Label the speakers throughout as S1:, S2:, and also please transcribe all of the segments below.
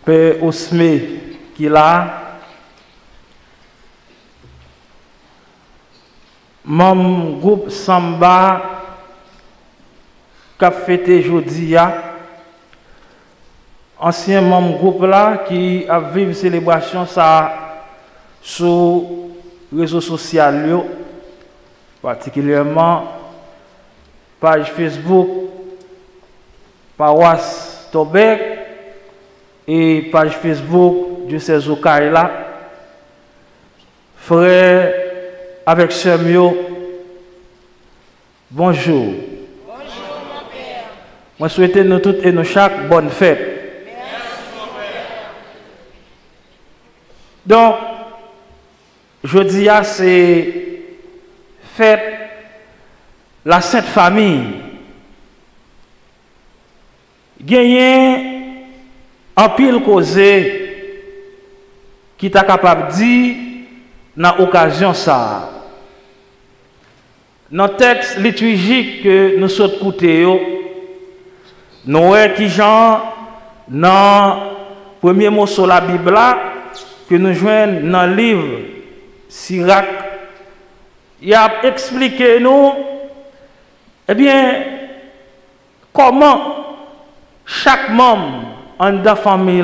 S1: Père Osme qui là, mon groupe Samba qui a fêté jeudi, ancien membre groupe là qui a vécu célébration ça sur les réseaux sociaux, particulièrement page Facebook, paroisse Tobec et page Facebook du César Kaila. Frère avec sœur Mio, bonjour.
S2: Bonjour mon père.
S1: Moi souhaite nous toutes et nous chaque bonne fête.
S2: Merci mon père.
S1: Donc, jeudi c'est fête la Sainte Famille. Gagné en pile causé qui t'a capable de dire dans l'occasion ça. Dans le texte liturgique que nous sommes écoutés, nous voyons qui genre dans le premier mot sur la Bible que nous joignons dans le livre Sirach. Il a expliqué nous, eh bien, comment chaque membre en de famille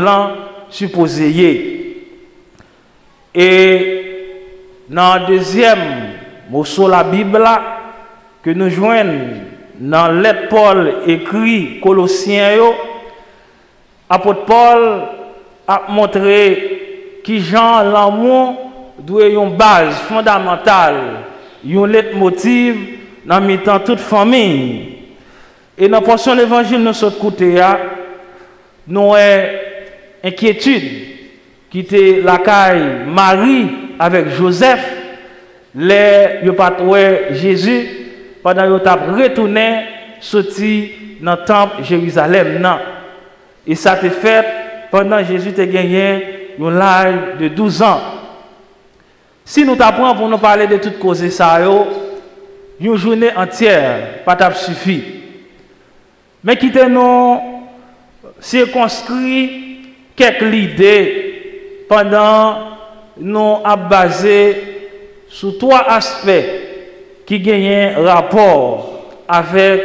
S1: supposé y est. Et dans le deuxième mot sur la Bible que nous joignons dans lettre Paul écrit Colossiens, apôtre Paul a montré qui Jean l'amour doit être une base fondamentale, un leitmotiv dans mettant toute famille. Et dans la portion de l'évangile, nous sommes côté, nous avons inquiétude qui était la caille Marie avec Joseph, les Jésus, pendant qu'ils ont retourné, sorti dans le temple Jérusalem. Et ça a été fait pendant que Jésus a gagné l'âge de 12 ans. Si nous t'apprenons pour nous parler de toutes causes, ça, une journée entière, pas t'a suffi. Mais qui nous circonscrit quelques idées pendant nous à basé sur trois aspects qui gagnent rapport avec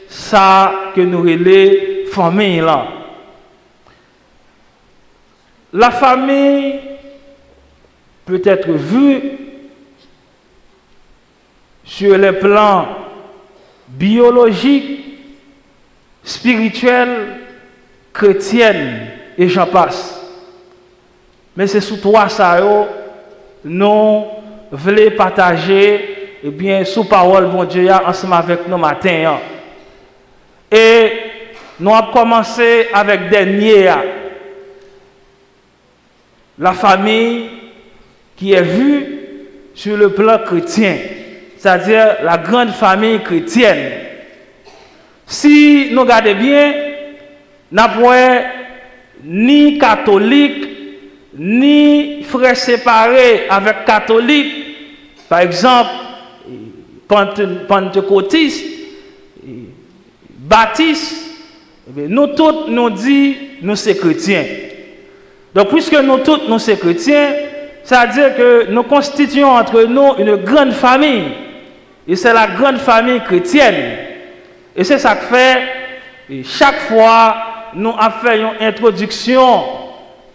S1: ça que nous relais famille là. La famille peut être vue sur les plans biologiques, spirituels, chrétiennes et j'en passe. Mais c'est sous trois ça nous voulons partager et bien sous parole bon Dieu ensemble avec nous matin. Et nous avons commencé avec dernier la famille qui est vue sur le plan chrétien, c'est-à-dire la grande famille chrétienne. Si nous regardons bien, nous n'avons ni catholique, ni frères séparés avec catholiques, par exemple, pentecôtistes, baptistes, nous tous nous disons nous sommes chrétiens. Donc, puisque nous tous nous sommes chrétiens, ça veut dire que nous constituons entre nous une grande famille. Et c'est la grande famille chrétienne. Et c'est ça que fait, et chaque fois, nous avons fait une introduction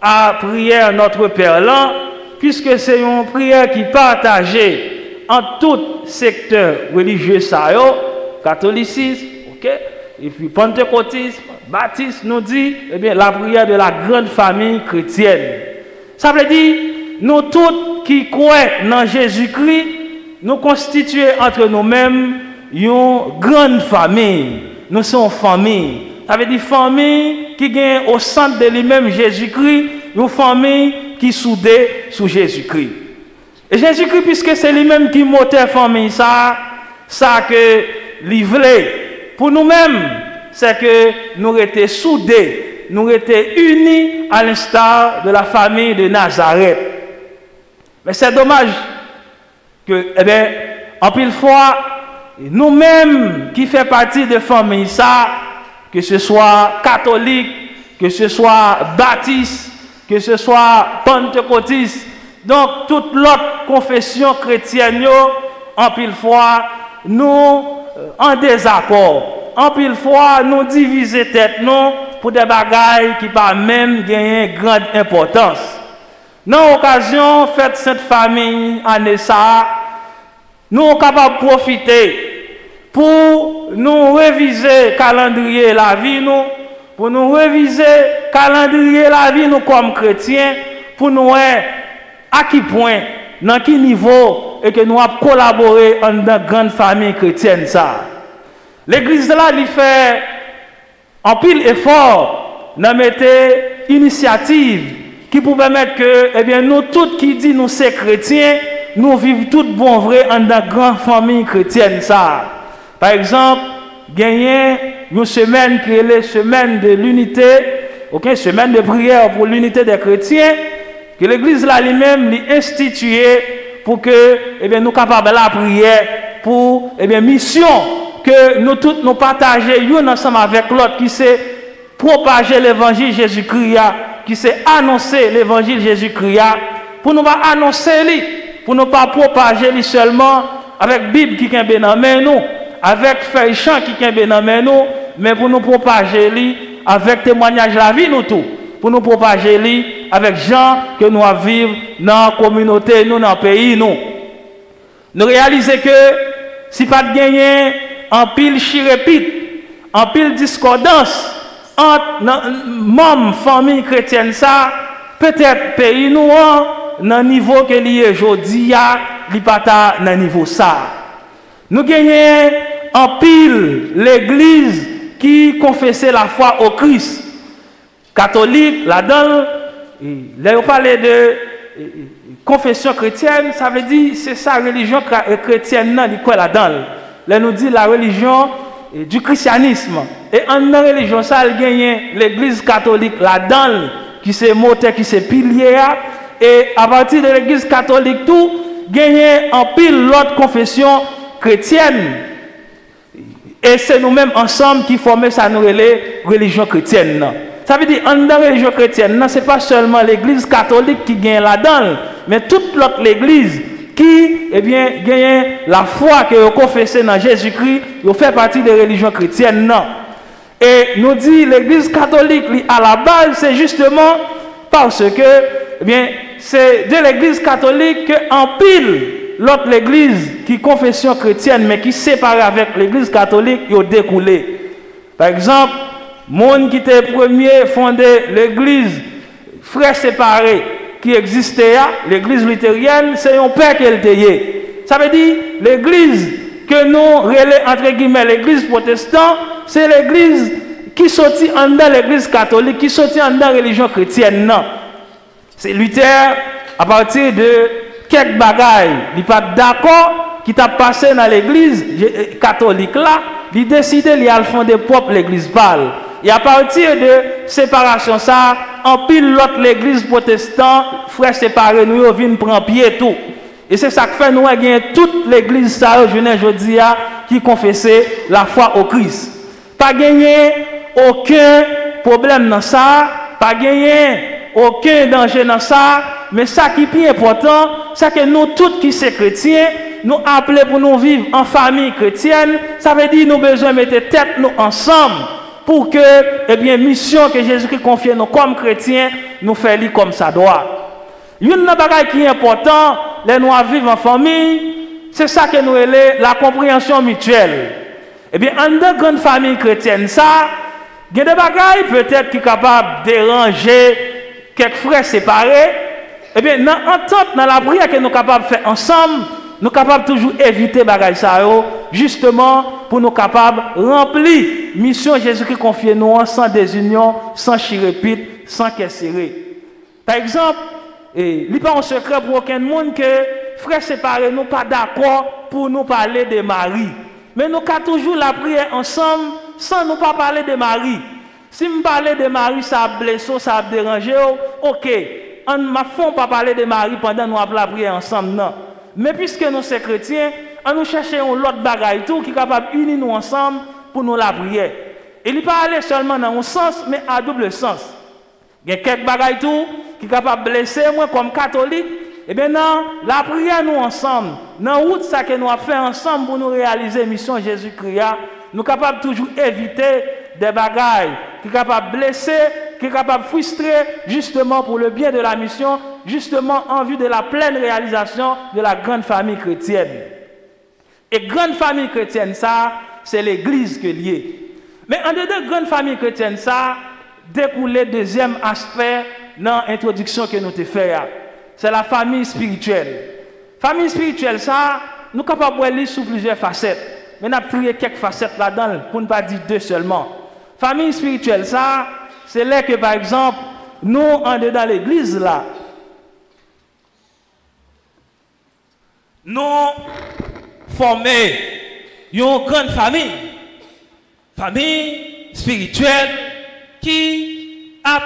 S1: à prière Notre Père là, puisque c'est une prière qui est partagée en tout secteur religieux, catholicisme, okay? Et puis pentecôtisme, baptiste nous dit, eh bien, la prière de la grande famille chrétienne. Ça veut dire, nous tous qui croyons dans Jésus-Christ, nous constituons entre nous-mêmes une grande famille. Nous sommes famille. Ça veut dire famille qui gagne au centre de lui-même Jésus-Christ, une famille qui est soudée sous Jésus-Christ. Et Jésus-Christ, puisque c'est lui-même qui moteur famille, ça que livré pour nous-mêmes, c'est que nous étions soudés, nous étions unis à l'instar de la famille de Nazareth. Mais c'est dommage que, eh bien, en pile fois, nous-mêmes qui faisons partie de famille, ça, que ce soit catholique, que ce soit baptiste, que ce soit pentecôtiste, donc toute l'autre confession chrétienne, en pile fois, nous en désaccord. En pile fois, nous diviser tête nous pour des bagailles qui pas même gagner grande importance. Dans l'occasion, fête cette famille année ça, nous sommes capables de profiter pour nous réviser le calendrier la vie nous, pour nous réviser le calendrier la vie nous comme chrétiens, pour nous voir à qui point, dans quel niveau, et que nous avons collaboré dans une grande famille chrétienne ça. L'église là, il fait en pile effort, nous mettons initiative qui pour permettre que, eh bien, nous tous qui disent nous sommes chrétiens, nous vivons tout bon vrai en une grande famille chrétienne ça. Par exemple, gagner une semaine qui est la semaine de l'unité, ok, semaine de prière pour l'unité des chrétiens, que l'église là lui-même instituée pour que, eh bien, nous capables de la prière pour, eh bien, mission que nous tous nous partageons ensemble avec l'autre qui sait propager l'évangile Jésus-Christ, qui sait annoncer l'évangile Jésus-Christ, pour nous pas annoncer lui, pour ne pas propager lui seulement avec Bible qui est dans nous, avec feuille chant qui est dans nous, mais pour nous propager lui avec témoignage de la vie nous tout, pour nous propager lui avec gens que nous vivons dans la communauté, nous dans le pays nous. Nous réalisons que si pas de gagner en pile chirépite, en pile discordance entre membres famille chrétienne ça, peut-être pays nous dans le niveau que lié aujourd'hui, il pas dans le niveau ça. Nous gagnons en pile l'église qui confessait la foi au Christ. Catholique, là-dedans, là on parlait de confession chrétienne, ça veut dire c'est sa religion chrétienne là-dedans. Là nous dit la religion du christianisme. Et en religion ça, il gagne l'église catholique là-dedans, qui c'est moteur, qui c'est pilier. Et à partir de l'église catholique, tout gagne en pile l'autre confession chrétienne. Et c'est nous-mêmes ensemble qui formons ça, nous les religion chrétienne. Ça veut dire, en la religion chrétienne, ce n'est pas seulement l'église catholique qui gagne là-dedans, mais toute l'autre l'église qui, eh bien, gagne la foi que vous confessez dans Jésus-Christ, vous fait partie de la religion chrétienne. Non. Et nous dit l'église catholique, à la base, c'est justement parce que, eh bien, c'est de l'église catholique qu'en pile, l'autre l'église qui confession chrétienne, mais qui séparée avec l'église catholique, il a découlé. Par exemple, monde qui était premier fondé l'église frère séparé qui existait, l'église luthérienne, c'est un père qui était. Ça veut dire l'église que nous relais entre guillemets l'église protestante, c'est l'église qui sortit en dedans l'église catholique, qui sortit en dedans la religion chrétienne. Non. C'est Luther, à partir de quelques bagailles, il n'est pas d'accord, qui t'a passé dans l'église catholique là, il décide de fonder propre l'église pâle. Et à partir de séparation ça, en pile l'autre l'église protestante, frères séparés, nous viennent prendre pied tout. Et c'est ça que fait nous gagner toute l'église ça aujourd'hui qui confessait la foi au Christ. Pas gagner aucun problème dans ça, pas gagner aucun danger dans ça, mais ça qui est plus important, c'est que nous tous qui sommes chrétiens, nous appelons pour nous vivre en famille chrétienne, ça veut dire que nous avons besoin de mettre tête nous ensemble pour que, eh bien, mission que Jésus-Christ confie nous comme chrétiens, nous fassions comme ça doit. Une chose qui est importante, les nous vivre en famille, c'est ça que nous avons la compréhension mutuelle. Eh bien, en une grande famille chrétienne, ça, il y a des bagailles peut-être qui sont capables de déranger quelques frères séparés. Eh bien, dans l'entente, dans la prière que nous sommes capables de faire ensemble, nous sommes capables toujours éviter les bagailles ça, justement pour nous capables de remplir la mission Jésus-Christ confie nous sans désunion, sans chirépite, sans serré. Par exemple, il n'est pas un secret pour aucun monde que frères séparés nous pas d'accord pour nous parler de Marie. Mais nous avons toujours la prière ensemble sans nous pas parler de Marie. Si nous parlons de Marie, ça a blessé, ça a dérangé, ok. On ne fait pas parler de Marie pendant que nous avons la prière ensemble, non. Mais puisque nous sommes chrétiens, on nous cherche un autre bagaille tout qui est capable d'unir nous ensemble pour nous la prière. il n'est pas allé seulement dans un sens, mais à double sens. Il y a quelques bagailles tout qui sont capables de blesser moi comme catholique. Et bien, dans la prière, nous ensemble, dans la route ça que nous avons fait ensemble pour nous réaliser la mission Jésus-Christ, nous sommes capables toujours éviter des bagailles qui sont capables de blesser, qui sont capables de frustrer, justement pour le bien de la mission, justement en vue de la pleine réalisation de la grande famille chrétienne. Et grande famille chrétienne, ça, c'est l'église que liée. Mais en dedans de grande famille chrétienne, ça, découle le deuxième aspect dans l'introduction que nous te faisons. C'est la famille spirituelle. Famille spirituelle, ça, nous sommes capables de lire sous plusieurs facettes. Mais nous avons trié quelques facettes là-dedans, pour ne pas dire deux seulement. Famille spirituelle, ça, c'est là que, par exemple, nous, en dedans de l'église, là, nous formons une grande famille. Famille spirituelle qui a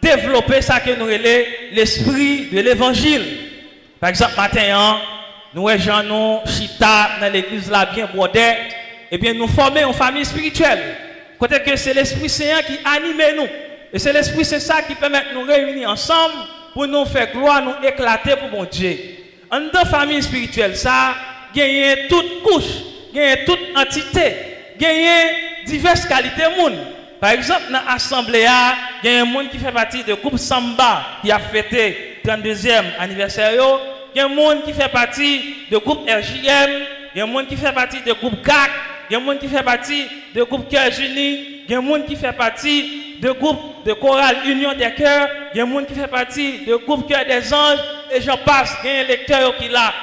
S1: développé ça que nous appelons l'esprit de l'évangile. Par exemple, matin, nous avons chita dans l'église là bien brodé, et bien nous formons une famille spirituelle. Côté que c'est l'Esprit Saint qui anime nous. Et c'est l'Esprit Saint ça qui permet de nous réunir ensemble pour nous faire gloire, nous éclater pour mon Dieu. En dans la famille spirituelle, ça, gagne toute couche, gagne toute entité, gagne diverses qualités de monde. Par exemple, dans l'assemblée, il y a un monde qui fait partie du groupe Samba qui a fêté le 32e anniversaire. Il y a un monde qui fait partie du groupe RJM, il y a un monde qui fait partie du groupe GAC, il y a un monde qui fait partie du groupe Cœurs Unis, il y a un monde qui fait partie du groupe de chorale Union des Cœurs, il y a un monde qui fait partie du groupe Cœur des Anges, et j'en passe, il y a un lecteur qui est là.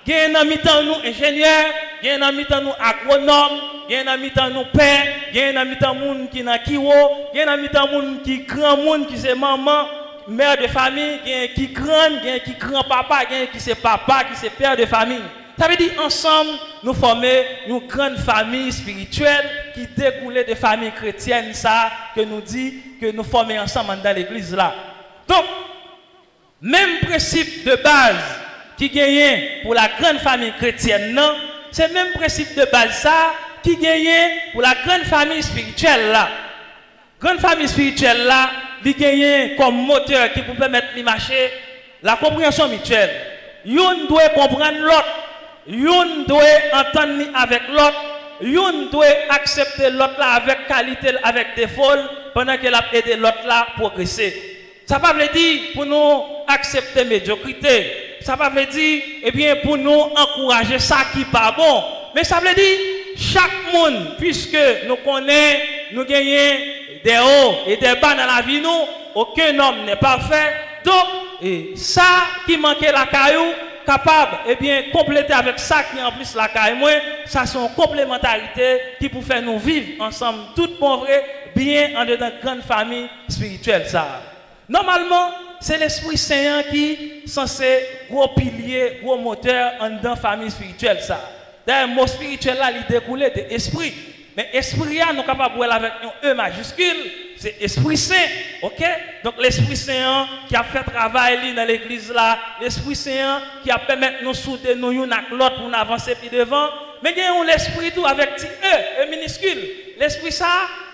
S1: Il y a un ami dans nous ingénieur, il y a un ami dans nous agronome, il y a un ami dans nous père, il y a un ami dans nous qui n'a kiwo, il y a un ami dans nous qui grand monde qui c'est maman, mère de famille, il y a qui grand, il y a qui grand papa, il y a qui c'est papa, qui c'est père de famille. Ça veut dire ensemble nous formons une grande famille spirituelle qui découle de famille chrétienne ça que nous dit que nous formons ensemble dans l'église là. Donc même principe de base qui gagne pour la grande famille chrétienne, non, c'est le même principe de base ça qui gagne pour la grande famille spirituelle là. Grande famille spirituelle là, qui gagne comme moteur qui peut permettre de marcher la compréhension mutuelle. Yon doit comprendre l'autre, yon doit entendre avec l'autre, yon doit accepter l'autre là avec qualité, avec défaut, pendant qu'elle a aidé l'autre là à progresser. Ça ne veut pas dire pour nous accepter médiocrité. Ça ne veut pas dire eh bien, pour nous encourager ça qui n'est pas bon. Mais ça veut dire chaque monde, puisque nous connaissons, nous gagnons des hauts et des bas dans la vie, nous, aucun homme n'est parfait. Donc, ça qui manquait la caillou, capable eh bien, compléter avec ça qui en plus la caillou, ça sont complémentarités qui pour faire nous vivre ensemble, tout bon vrai, bien en dedans de grande famille spirituelle. Ça. Normalement, c'est l'Esprit Saint qui est censé gros pilier, gros moteur en dedans famille spirituelle. Ça. D'ailleurs, le mot spirituel là, il découle de esprit. Mais esprit, nous sommes capables de voir avec un E majuscule, c'est Esprit Saint. Ok? Donc l'Esprit Saint qui a fait travail dans l'église là, l'Esprit Saint qui a permis de nous souder nous une avec l'autre pour nous avancer plus devant. Mais il y a l'Esprit tout avec petit E minuscule. L'Esprit ça,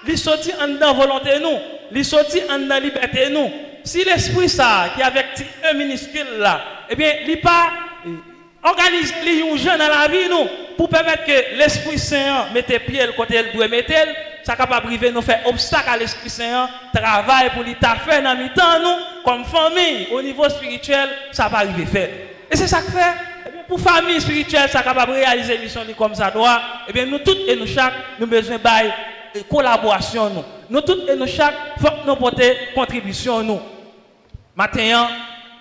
S1: il sortit en dedans volonté nous, il sortit en dedans liberté nous. Si l'Esprit ça qui avec petit E minuscule là, eh bien, il pas organise les gens dans la vie nous pour permettre que l'Esprit Saint mette pied le côté elle doit mettre, ça capable priver nous faire obstacle à l'Esprit Saint travail pour l'état faire dans mi-temps nous comme famille au niveau spirituel ça va arriver faire. Et c'est ça que fait pour famille spirituelle ça capable réaliser mission comme ça doit. Et bien nous toutes et nous chaque nous besoin de collaboration nous. Nous toutes et nous chaque faut nous porter contribution nous. Matin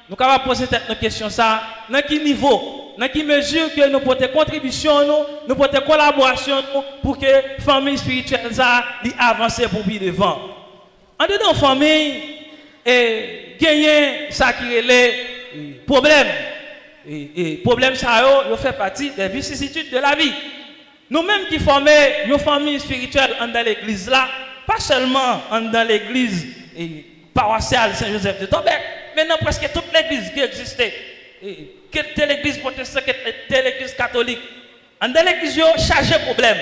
S1: nous capable poser cette question ça dans quel niveau dans quelle mesure que nous portons contribution, nous portons collaboration pour que la famille spirituelle avance pour bien devant. En dedans, la famille, gagner ça qui est les problèmes. Et problème ça fait partie des vicissitudes de la vie. Nous-mêmes qui formons une famille spirituelle dans l'église là, pas seulement dans l'église paroissiale Saint-Joseph de Tobec, mais dans presque toute l'église qui existait. Telle église protestante, telle église catholique. En dans l'église, il y a chargé de problèmes.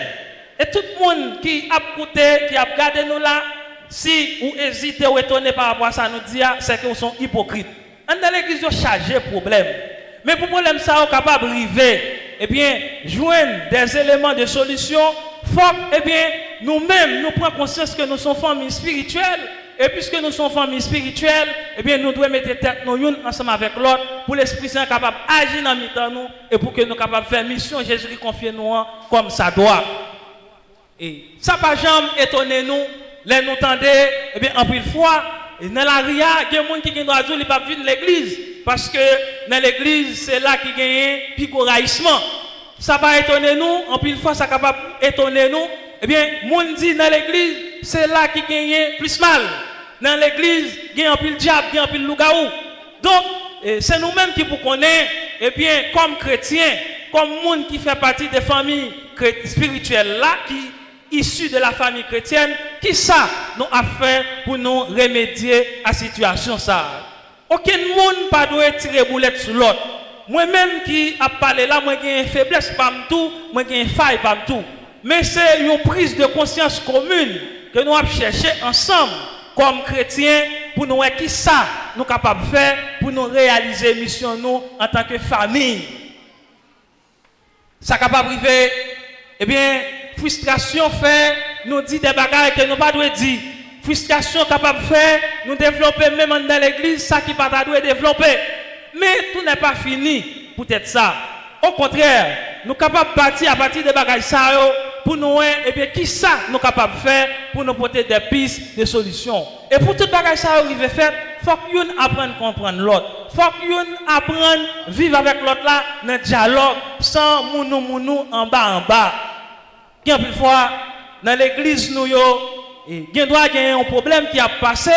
S1: Et Et tout le monde qui a écouté, qui a regardé nous là, si vous hésitez ou étonnez par rapport à ça, nous dit, c'est que nous sommes hypocrites. Dans l'église, nous chargé problème. Mais pour problème ça, on est capable d'arriver, eh bien, joindre des éléments de solution. Faut, eh bien, nous-mêmes, nous prenons conscience que nous sommes familles spirituelles. Et puisque nous sommes familles spirituelles, eh bien, nous devons mettre tête nous une ensemble avec l'autre pour l'Esprit Saint capable d'agir dans le nous et pour que nous capables de faire mission Jésus qui confie nous comme ça doit. Et ça pas jamais étonner nous, les nous tendez, eh bien, en pile fois, dans la ria, il y a des gens qui ont droit de pas venir l'église parce que dans l'église, c'est là qu'il gagne picoraïsement. Ça va étonner nous, en pile fois, ça capable étonner nous. Eh bien, moun dit dans l'église, c'est là qui gagne plus mal. Dans l'église, il y a un pile diable, il y a un pile lougaou. Donc, c'est nous-mêmes qui pour connaître, eh bien, comme chrétiens, comme moun qui fait partie des familles spirituelles là, qui issus de la famille chrétienne, qui ça nous a fait pour nous remédier à la situation ça. Aucun monde pas doit tirer boulette sur l'autre. Moi-même qui a parlé là, moi j'ai une faiblesse pas tout, moi j'ai une faille pas tout. Mais c'est une prise de conscience commune que nous avons cherché ensemble comme chrétiens pour nous voir qui ça nous capables de faire pour nous réaliser mission nous en tant que famille. Ça capable arriver, eh bien, frustration fait nous dit des bagages que nous pas doit dire. Frustration capable de faire nous développer même dans l'église ça qui pas doit développer. Mais tout n'est pas fini pour être ça. Au contraire, nous sommes capables de partir à partir des bagages ça pour nous voir eh bien qui ça nous capables de faire pour nous porter des pistes de solutions. Et pour tout bagage ça arriver faire, faut que nous apprenions à comprendre l'autre. Faut que nous apprenions à vivre avec l'autre là dans le dialogue sans mounou en bas. Quelques fois dans l'église nous il doit y avoir un problème qui a passé,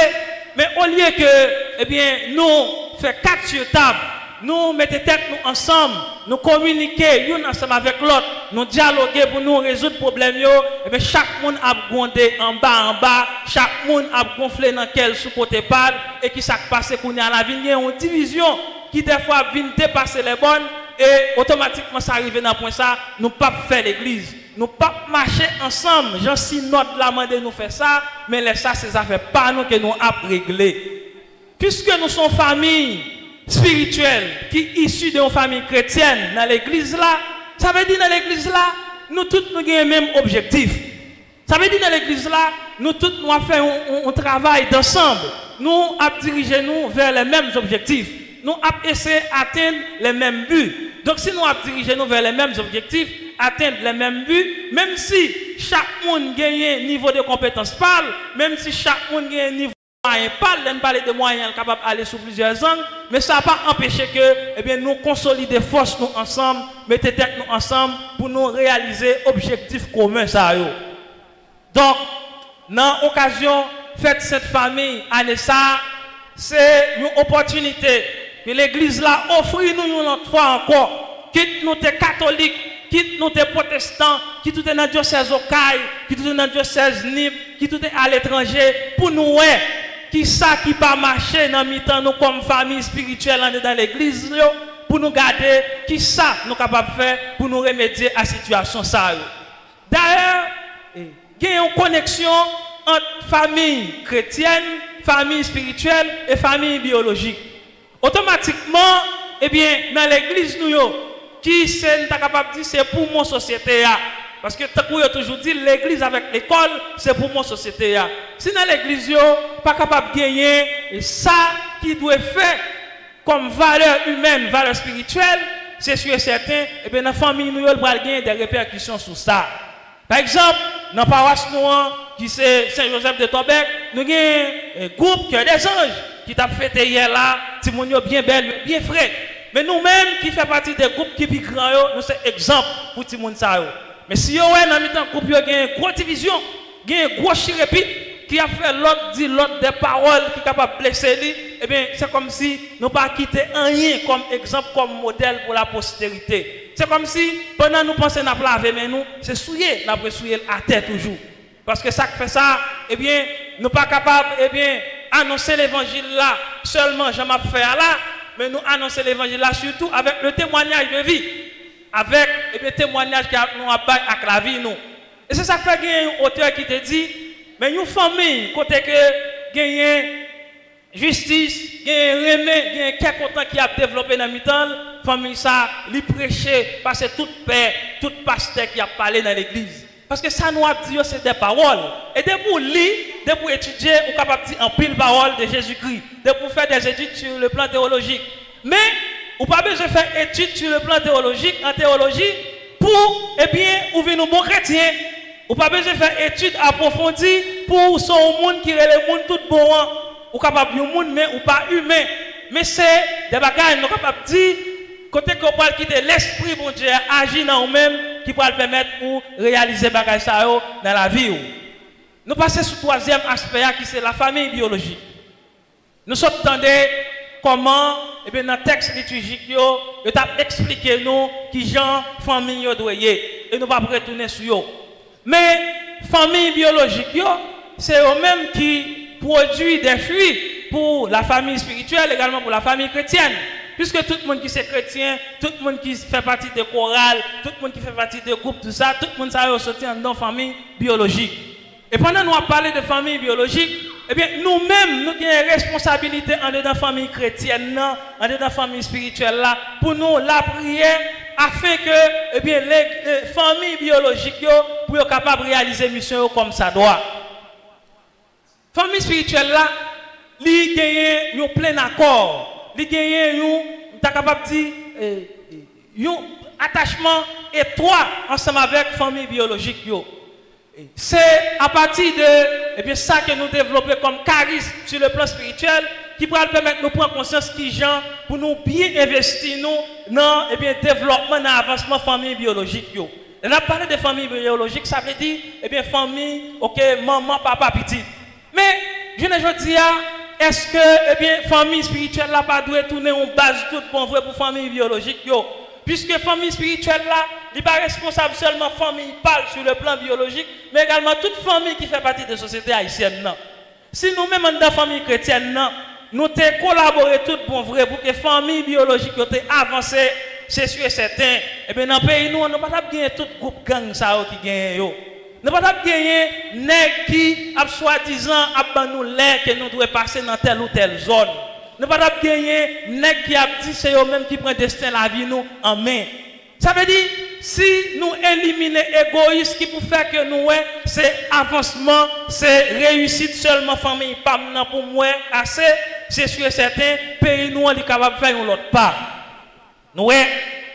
S1: mais au lieu que eh bien nous faire 4 sur table, nous mettons tête nous ensemble, nous communiquer ensemble avec l'autre, nous dialoguer pour nous résoudre le problème et bien chaque monde a gondé en bas, chaque monde a gonflé dans quel sous côté parle et qui s'est passé qu'on est à la vie, il y a une division qui des fois vient dépasser les bonnes et automatiquement ça arrive dans le point ça, nous pas faire l'église. Nous pas marcher ensemble. J'en suis notre la main de nous faire ça, mais les ça c'est affaires pas nous que nous avons réglé. Puisque nous sommes famille spirituelle qui issue d'une famille chrétienne dans l'église là, ça veut dire dans l'église là, nous tous nous avons le même objectif. Ça veut dire dans l'église là, nous tous nous avons fait un travail d'ensemble. Nous avons dirigé nous vers les mêmes objectifs. Nous avons essayé d'atteindre les mêmes buts. Donc si nous avons dirigé nous vers les mêmes objectifs, atteindre les mêmes buts, même si chaque monde gagne un niveau de compétence parle, même si chaque monde gagne un niveau de moyens parle, on parle de moyens capables d'aller sur plusieurs angles, mais ça n'a pas empêché que eh bien, nous consolider force nous ensemble, mettre tête nous ensemble pour nous réaliser objectifs communs. Ça, donc, dans l'occasion, fête cette famille, année ça, c'est une opportunité que l'église là offre nous une autre fois encore, quitte nous des catholiques, quitte nous des protestants, qui tout est dans le diocèse au Caille, qui tout est dans le diocèse Nîmes, qui tout est à l'étranger, pour nous, qui ça qui pas marcher dans mi-temps nous comme famille spirituelle dans l'église, pour nous garder, qui ça nous capable de faire pour nous remédier à la situation ça. D'ailleurs, il y a une connexion entre famille chrétienne, famille spirituelle et famille biologique. Automatiquement, eh bien, dans l'église, nous, qui c'est capable de dire c'est pour mon société. Parce que tu as toujours dit l'église avec l'école, c'est pour mon société. Si dans l'église, pas capable de gagner, et ça qui doit faire comme valeur humaine, valeur spirituelle, c'est sûr et certain, et bien dans la famille, nous allons gagner des répercussions sur ça. Par exemple, dans la paroisse qui c'est Saint-Joseph de Tobec, nous avons un groupe qui a des anges qui t'a fêté hier là, Timonio bien belle, bien frais. Mais nous-mêmes qui faisons partie des groupes qui sont grands, nous sommes exemple pour Timon ça. Mais si vous avez dans le groupe, il y a une grosse division, il y a un gros chirépite qui a fait l'autre dit l'autre des paroles qui sont capables de blesser lui, eh bien c'est comme si nous pas quitté rien comme exemple, comme modèle pour la postérité. C'est comme si pendant nous pensons à laver mais nous, c'est souiller, nous avons souiller à terre toujours. Parce que ça fait ça, eh bien, nous pas capables, eh bien, annoncer l'évangile là seulement, je m'ai fait là, mais nous annoncer l'évangile là surtout avec le témoignage de vie, avec le témoignage que nous avons avec la vie nous. Et c'est ça que fait un auteur qui te dit, mais une famille, côté que gagne justice, gagne remède, gagne quelqu'un content qui a développé dans le temps, famille ça, lui prêcher, parce que toute paix, tout pasteur qui a parlé dans l'église. Parce que ça nous a dit, c'est des paroles. Et de pour lire, de pour étudier, on est capable de dire en pile parole de Jésus-Christ, de pour faire des études sur le plan théologique. Mais, on pas besoin de faire études sur le plan théologique, en théologie, pour, eh bien, ouvrir nos bons chrétiens. On pas besoin de faire études approfondies pour son monde qui est le monde tout bon. On capable de monde, mais ou pas humain. Mais c'est des bagages, nous capable de dire, côté qu'on parle quitter l'esprit, bon Dieu, agir dans nous-mêmes, qui pourra le permettre pour réaliser bagages ça dans la vie. Nous passons sur le troisième aspect, qui c'est la famille biologique. Nous sommes attendés comment, et bien, dans le texte liturgique, il a expliqué nous qui genre famille doit y être. Et nous ne pouvons pas retourner sur eux. Mais famille biologique, c'est eux-mêmes qui produisent des fruits pour la famille spirituelle, également pour la famille chrétienne. Puisque tout le monde qui est chrétien, tout le monde qui fait partie de chorales, tout le monde qui fait partie de groupes, tout ça, tout le monde ça sorti dans une famille biologique. Et pendant que nous avons parlé de famille biologique, eh bien, nous-mêmes, nous avons une responsabilité en dedans de la famille chrétienne, en dedans de la famille spirituelle, là, pour nous la prière, afin que eh bien, les familles biologiques puissent être capables de réaliser la mission comme ça doit. La famille spirituelle, là, ils gagnent un plein accord. Ils gagnent un attachement étroit ensemble avec la famille biologique. C'est à partir de ça que nous développons comme charisme sur le plan spirituel qui pourra permettre de nous prendre conscience qui gens pour nous bien investir dans le développement, dans l'avancement de la famille biologique. On a parlé de famille biologique, ça veut dire famille, ok, maman, papa, petit. Mais je ne dis pas, est-ce que la famille spirituelle n'a pas dû tourner en base toute pour la famille biologique? Puisque la famille spirituelle là, n'est pas responsable seulement de la famille parle sur le plan biologique, mais également toute famille qui fait partie de la société haïtienne. Non. Si nous-mêmes dans la famille chrétienne, non, nous avons collaboré tout pour vrai pour que la famille biologique ait avancé, c'est sûr et certain. Et bien dans le pays, nous n'avons pas gagné tout groupe gang qui gagne. Nous n'avons pas gagné nèg qui, soi-disant, a nous l'air que nous devons passer dans telle ou telle zone. Nous n'avons pas gagné nèg qui a dit c'est eux-mêmes qui prennent destin la vie nous en main. Ça veut dire, si nous éliminons l'égoïsme qui peut faire que nous, c'est avancement, c'est réussite seulement famille, pas pour moi, assez, c'est sûr et certain, pays nous, on est capable de faire l'autre part. Nous,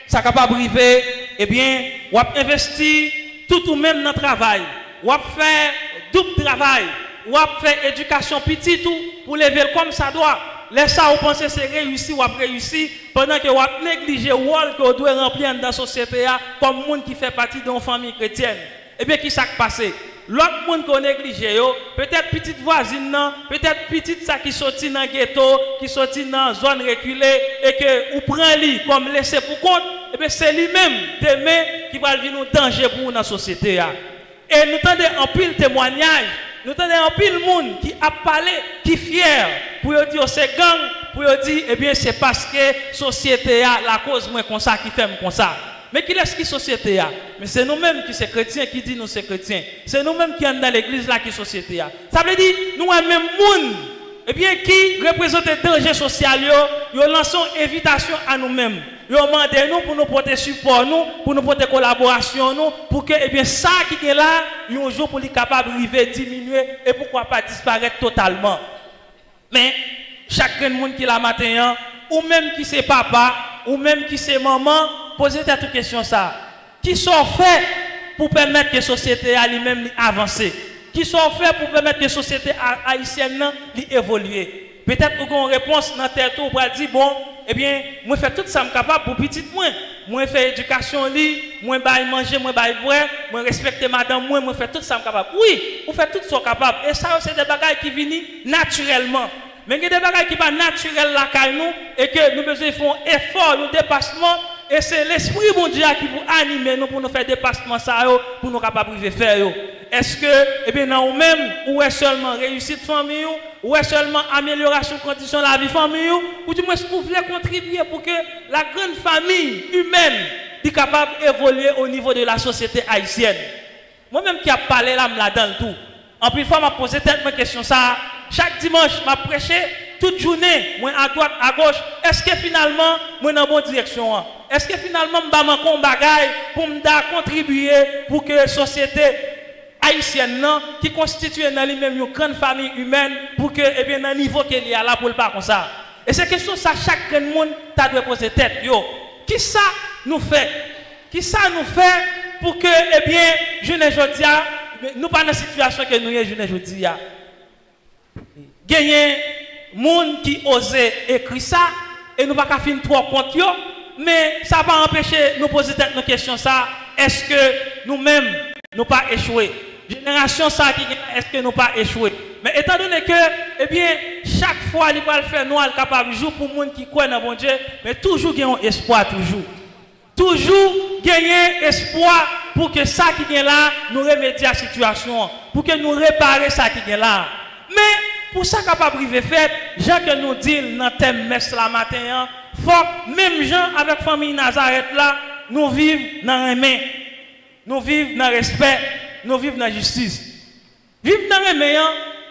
S1: ça capable de arriver, eh bien, on va investir tout ou même dans le travail, on va faire double travail, on va faire éducation petite pour lever comme ça doit. Laissez ça, vous pensez que c'est réussi ou réussi pendant que vous négligez le rôle que vous devez remplir dans la société comme monde qui fait partie d'une famille chrétienne. Et bien, qui s'est passé? L'autre monde qu'on néglige, peut-être petite voisine, peut-être petite ça qui sortit dans le ghetto, qui sortit dans la zone reculée et que vous prenez comme laissé pour compte, et bien c'est lui-même demain qui va venir un danger pour nous dans la société. Et nous entendons en pile témoignage. Nous avons un pile de monde qui a parlé, qui est fier, pour dire c'est gang, pour dire, eh bien, c'est parce que la société a la cause moins comme ça, qui fait comme ça. Mais qui est-ce qui société a? Mais c'est nous-mêmes qui sommes chrétiens, qui dit nous sommes chrétiens. C'est nous-mêmes qui sommes dans l'église là qui société a. Ça veut dire, nous avons même monde, eh bien, qui représente le danger social, nous lançons une invitation à nous-mêmes. Nous demandons nous pour nous porter support, pour nous porter collaboration, pour que eh bien, ça qui est là, un jour pour être capable de diminuer et pourquoi pas disparaître totalement. Mais chacun de monde qui est là matin, ou même qui c'est papa, ou même qui c'est maman, posez cette question ça. Qui sont faits pour permettre que la société elle-même avance? Qui sont faits pour permettre que la société haïtienne évolue? Peut-être qu'on a une réponse dans la tête pour dire bon, eh bien, moi fais tout ça, je suis capable pour petit moins. Moi fais éducation, moi baille manger, moi baille boire, moi respecter madame, moi fais tout ça, je suis capable. Oui, vous faites tout ça capable. Et ça, c'est des bagages qui viennent naturellement. Mais il y a des bagages qui ne sont pas naturels là, nous, et que nous besoin faire un effort, un dépassement. Et c'est l'esprit bon Dieu qui vous anime nous pour nous faire dépassement ça, pour nous capables de faire. Est-ce que, eh bien, dans nous-mêmes, ou est seulement réussite famille, ou est seulement amélioration de conditions de la vie famille, ou du moins, vous voulez contribuer pour que la grande famille humaine soit capable d'évoluer au niveau de la société haïtienne? Moi-même qui a parlé là, dans le tout. En plus, fois, m'a posé tellement de questions ça. Chaque dimanche, m'a prêché toute journée, moi à droite, à gauche. Est-ce que finalement, moi dans la bonne direction? Est-ce que finalement, je vais faire un bagage pour me contribuer pour que la société haïtienne qui constitue dans lui-même une grande famille humaine pour que, eh bien, dans le niveau qu'il y a là, pour le pas comme ça. Et c'est question ça, chaque grand monde doit poser tête. Yo, qui ça nous fait? Qui ça nous fait pour que, eh bien, je ne dis pas, nous pas dans la situation que nous sommes, je ne dis pas. Gagner monde qui ose écrire ça et nous pas qu'à finir trop compte yo, mais ça va empêcher nous poser nos questions ça. Est-ce que nous-mêmes nous pas échoué? Génération ça qui est-ce que nous pas échoué? Mais étant donné que eh bien chaque fois il va le faire nous est capable jour pour monde qui croit dans bon Dieu, mais toujours gagner espoir toujours gagner espoir pour que ça qui est là nous remédier à la situation, pour que nous réparer ça qui est là. Mais pour ça capable de faire, gens que nous dit dans thème messe la matin, faut même gens avec famille Nazareth là, nous vivons dans un main, nous vivons dans le respect, nous vivons dans la justice. Vivre dans le main,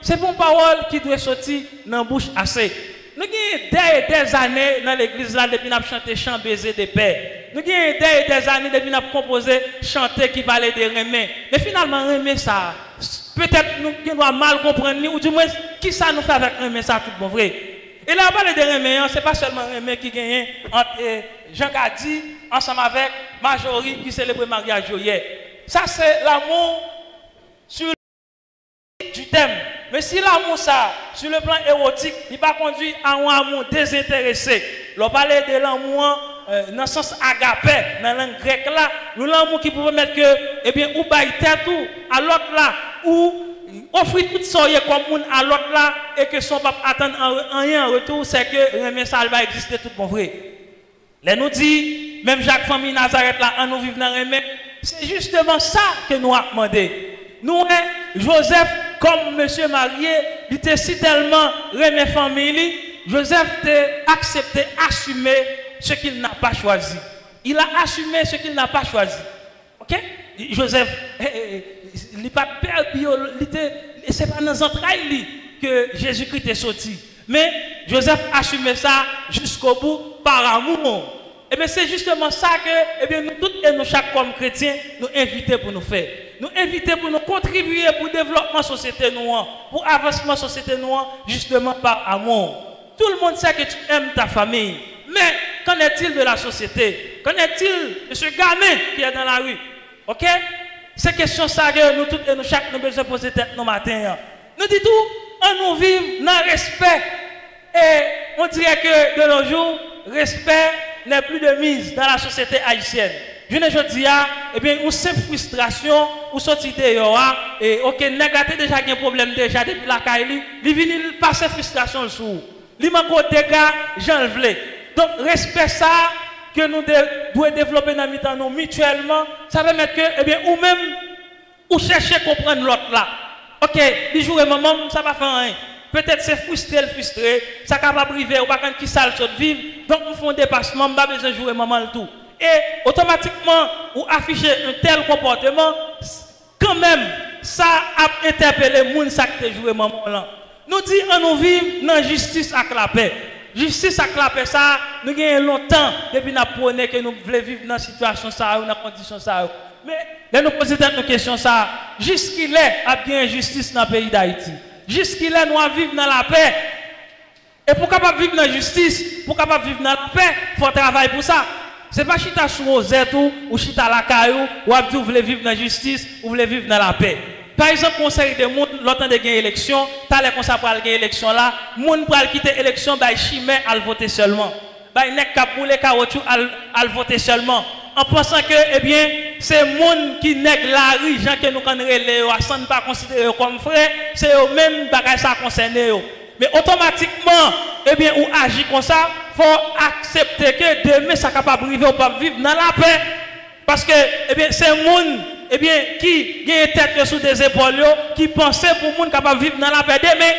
S1: c'est une parole qui doit sortir dans la bouche assez. Nous avons des années dans l'église là depuis nous avons chanté chant baiser de paix. Nous avons des années depuis nous avons composé chanter qui parlait de remède. Mais finalement remède ça. Peut-être nous devons mal comprendre ou du moins qui ça nous fait avec remède ça tout bon vrai. Et là on parle de remède, c'est pas seulement remède qui gagne entre Jean Gadi ensemble avec Majorie qui célèbre le mariage hier. Ça c'est l'amour sur du thème. Mais si l'amour ça, sur le plan érotique, il va conduire à un amour désintéressé. On parle de l'amour dans le sens agapé, dans la langue grecque là, l'amour qui pouvait mettre que, eh bien, ou bailler tête à l'autre là, ou offrir toute soirée comme monde à l'autre là, et que son papa attend rien en retour, c'est que le message va exister tout bon vrai. Là nous dit, même Jacques Famille Nazareth là, en nous vivons dans le remède, c'est justement ça que nous avons demandé. Nous, Joseph, comme monsieur marié, il était si tellement remis famille, Joseph a accepté, assumé ce qu'il n'a pas choisi. Il a assumé ce qu'il n'a pas choisi. Ok? Joseph, il n'est pas père biologique, c'est pas dans les entrailles que Jésus-Christ est sorti. Mais Joseph a assumé ça jusqu'au bout par amour. Et bien c'est justement ça que eh bien, nous tous et nous chaque comme chrétiens nous invitons pour nous faire. Nous inviter pour nous contribuer pour le développement de la société noire, pour l'avancement de la société noire, justement par amour. Tout le monde sait que tu aimes ta famille. Mais qu'en est-il de la société? Qu'en est-il de ce gamin qui est dans la rue? Ok? C'est question ça que nous tous et nous chaque nous besoin poser tête nos matins. Nous disons tout, on nous vive dans le respect. Et on dirait que de nos jours, respect n'est plus de mise dans la société haïtienne. Je ne dis pas, eh bien, une simple frustration, ou sortir dehors, et ok, négatif déjà un problème déjà depuis la Kaili, il vient passer frustration sur. Il manque des dégâts, j'en veux. Donc, respect ça, que nous devons développer dans nous mutuellement, ça veut mettre que, eh bien, ou même, ou chercher à comprendre l'autre là. Ok, il joue maman, ça va faire rien. Peut-être c'est frustré, ça capable priver, ou pas qui sale de vivre, donc on fait un dépassement, on pas besoin de jouer maman le tout. Et automatiquement, ou afficher un tel comportement, quand même, ça a interpellé les gens qui joué maman là. Nous disons, nous vivons dans la justice avec la paix. Justice avec la paix, ça, nous avons longtemps, depuis nous que nous voulons vivre dans cette situation, dans la condition. Mais, là, nous posons une question, jusqu'il est, il y a justice dans le pays d'Haïti. Jusqu'il est, nous vivons dans la paix. Et pour capable vivre dans la justice, pour capable vivre dans la paix, il faut travailler pour ça. Ce n'est pas chita sous Rosette ou chita la caillou, ou vous voulez vivre dans la justice, ou vous voulez vivre dans la paix. Par exemple, conseil de monde, l'autre de gagner élection, t'as les conseils pour gagner élection là, monde pour quitter l'élection, bah chimé à voter seulement. Bah nek ka pour les caoutchouc à voter seulement. En pensant que, eh bien, c'est monde qui nègre la rue, gens que nous connaissons, sans ne pas considérer comme frère, c'est eux même bagage ça concerne eux. Mais automatiquement, eh bien, ou agir comme ça, il faut accepter que demain, ça capable de vivre ou pas vivre dans la paix. Parce que, eh bien, c'est un monde, eh bien, qui a une tête sous des épaules, qui pense pour le monde capable de vivre dans la paix demain.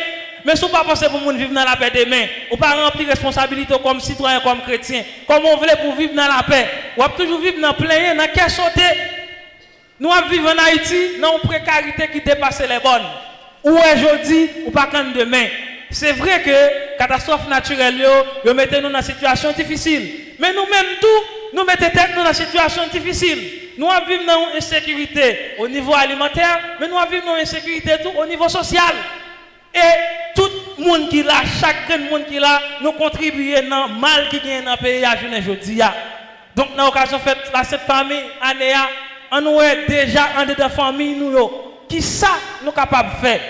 S1: Mais si vous ne pensez pas pour le monde vivre dans la paix demain, ou pas remplir responsabilité comme citoyen, comme chrétien, comme on veut pour vivre dans la paix, ou toujours vivre dans plein, dans quel sauté. Nous vivons en Haïti dans une précarité qui dépasse les bonnes. Ou aujourd'hui, ou pas quand demain. C'est vrai que catastrophe naturelle, yo mettez nous dans une situation difficile. Mais nous-mêmes tout, nous mettons tête dans une situation difficile. Nous vivons dans une insécurité au niveau alimentaire, mais nous vivons dans une insécurité tout au niveau social. Et tout le monde qui l'a, chaque monde qui l'a, nous contribuons dans le mal qui gagne dans le pays à aujourd'hui. Donc, dans l'occasion faite là, cette famille, Anéa, on nous est déjà en dedans de famille, nous, qui ça nous sommes capables de faire?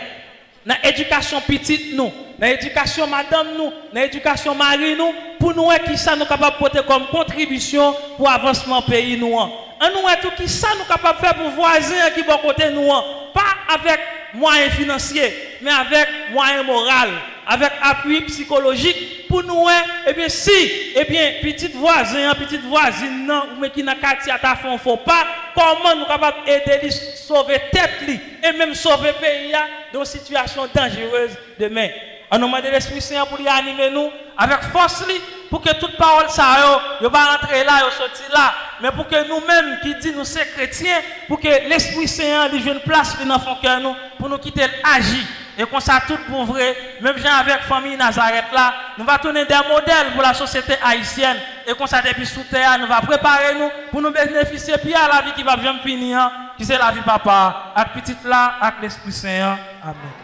S1: Dans l'éducation petite, nous, dans l'éducation madame, nous, dans l'éducation mari, nous, pour nous, qui ça nous sommes capables de porter comme contribution pour l'avancement du pays, nous. On nous est tout qui ça nous sommes capables de faire pour voisins qui vont côté nous, pas avec moyens financiers, mais avec moyens moraux, avec appui psychologique pour nous, eh bien, si, eh bien, petite voisin, petite voisine, non, mais qui n'a qu'à tirer à fond, faut pas, comment nous sommes capables d'aider, sauver tête, et même sauver le pays dans une situation dangereuse demain. On nous demande l'Esprit Saint pour y animer nous avec force, pour que toute parole, ça, ne pas rentrer là, sortir là, mais pour que nous-mêmes qui disons nous sommes chrétiens, pour que l'Esprit Saint ait une place dans notre cœur, pour nous quitter l'agir. Et qu'on ça tout pour vrai, même gens avec la famille Nazareth là, nous va tourner des modèles pour la société haïtienne. Et qu'on ça depuis sous terre, nous va préparer nous pour nous bénéficier puis à la vie qui va bien finir, qui c'est la vie papa, avec petite là, avec l'Esprit Saint. Amen.